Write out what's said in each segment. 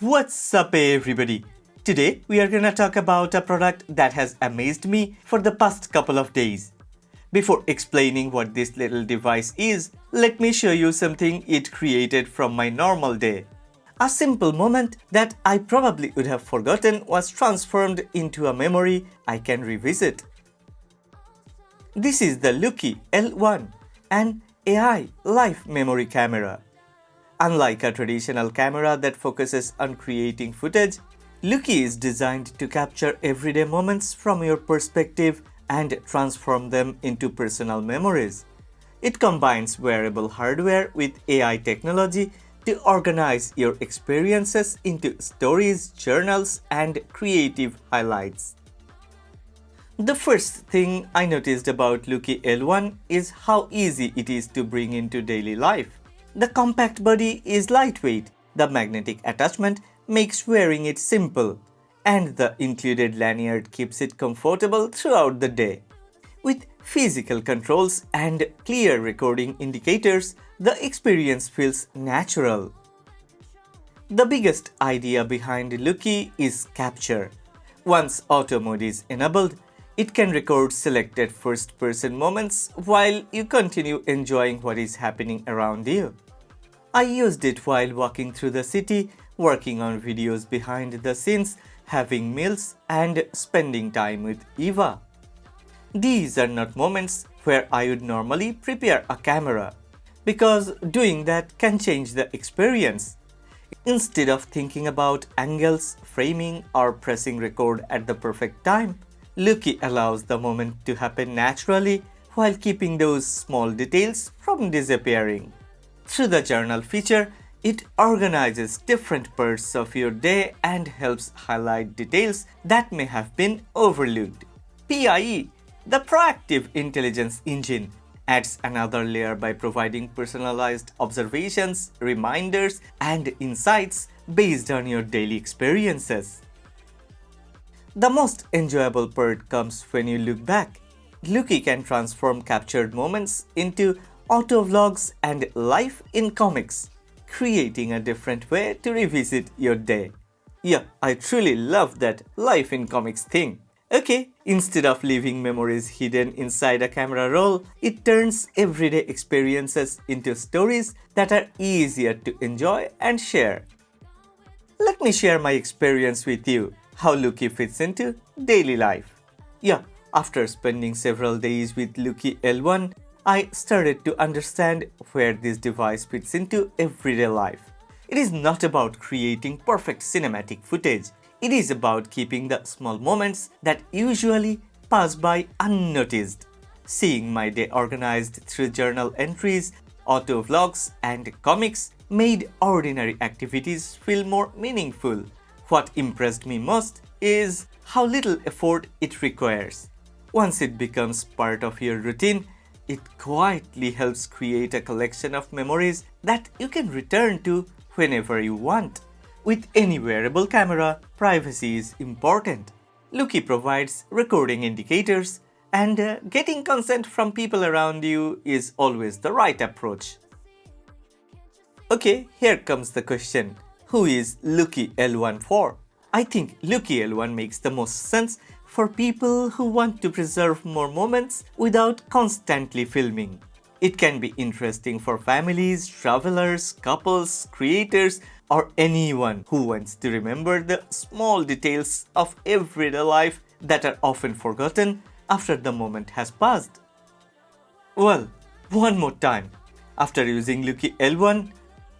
What's up everybody? Today we are gonna talk about a product that has amazed me for the past couple of days. Before explaining what this little device is, let me show you something it created from my normal day. A simple moment that I probably would have forgotten was transformed into a memory I can revisit. This is the Looki L1, an AI live memory camera. Unlike a traditional camera that focuses on creating footage, Looki is designed to capture everyday moments from your perspective and transform them into personal memories. It combines wearable hardware with AI technology to organize your experiences into stories, journals, and creative highlights. The first thing I noticed about Looki L1 is how easy it is to bring into daily life. The compact body is lightweight, the magnetic attachment makes wearing it simple, and the included lanyard keeps it comfortable throughout the day. With physical controls and clear recording indicators, the experience feels natural. The biggest idea behind Looki is capture. Once auto mode is enabled, it can record selected first-person moments while you continue enjoying what is happening around you. I used it while walking through the city, working on videos behind the scenes, having meals, and spending time with Eva. These are not moments where I would normally prepare a camera, because doing that can change the experience. Instead of thinking about angles, framing, or pressing record at the perfect time, Looki allows the moment to happen naturally while keeping those small details from disappearing. Through the journal feature, it organizes different parts of your day and helps highlight details that may have been overlooked. PIE, the Proactive Intelligence Engine, adds another layer by providing personalized observations, reminders, and insights based on your daily experiences. The most enjoyable part comes when you look back. Looki can transform captured moments into auto vlogs and life in comics, creating a different way to revisit your day. Yeah, I truly love that life in comics thing. Okay, instead of leaving memories hidden inside a camera roll, it turns everyday experiences into stories that are easier to enjoy and share. Let me share my experience with you, how Looki fits into daily life. Yeah, after spending several days with Looki L1, I started to understand where this device fits into everyday life. It is not about creating perfect cinematic footage. It is about keeping the small moments that usually pass by unnoticed. Seeing my day organized through journal entries, auto vlogs, and comics made ordinary activities feel more meaningful. What impressed me most is how little effort it requires. Once it becomes part of your routine, it quietly helps create a collection of memories that you can return to whenever you want. With any wearable camera, privacy is important. Looki provides recording indicators, and getting consent from people around you is always the right approach. Okay, here comes the question. Who is Looki L1 for? I think Looki L1 makes the most sense for people who want to preserve more moments without constantly filming. It can be interesting for families, travelers, couples, creators, or anyone who wants to remember the small details of everyday life that are often forgotten after the moment has passed. Well, one more time. After using Looki L1,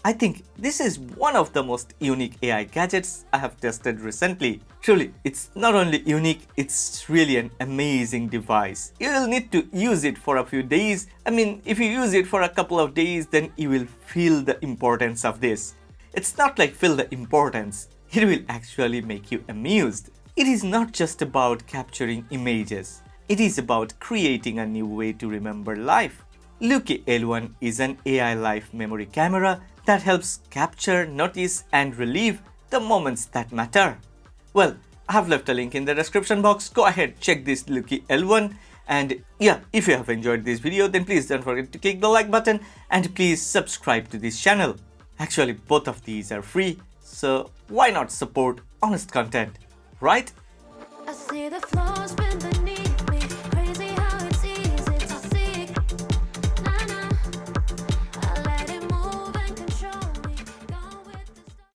I think this is one of the most unique AI gadgets I have tested recently. Truly, it's not only unique, it's really an amazing device. You will need to use it for a few days. If you use it for a couple of days, then you will feel the importance of this. It's not like feel the importance, it will actually make you amused. It is not just about capturing images. It is about creating a new way to remember life. Looki L1 is an AI live memory camera that helps capture, notice, and relive the moments that matter. Well, I have left a link in the description box. Go ahead, check this Looki L1. And yeah, if you have enjoyed this video, then please don't forget to click the like button and please subscribe to this channel. Actually, both of these are free. So why not support honest content, right? I see the flaws when the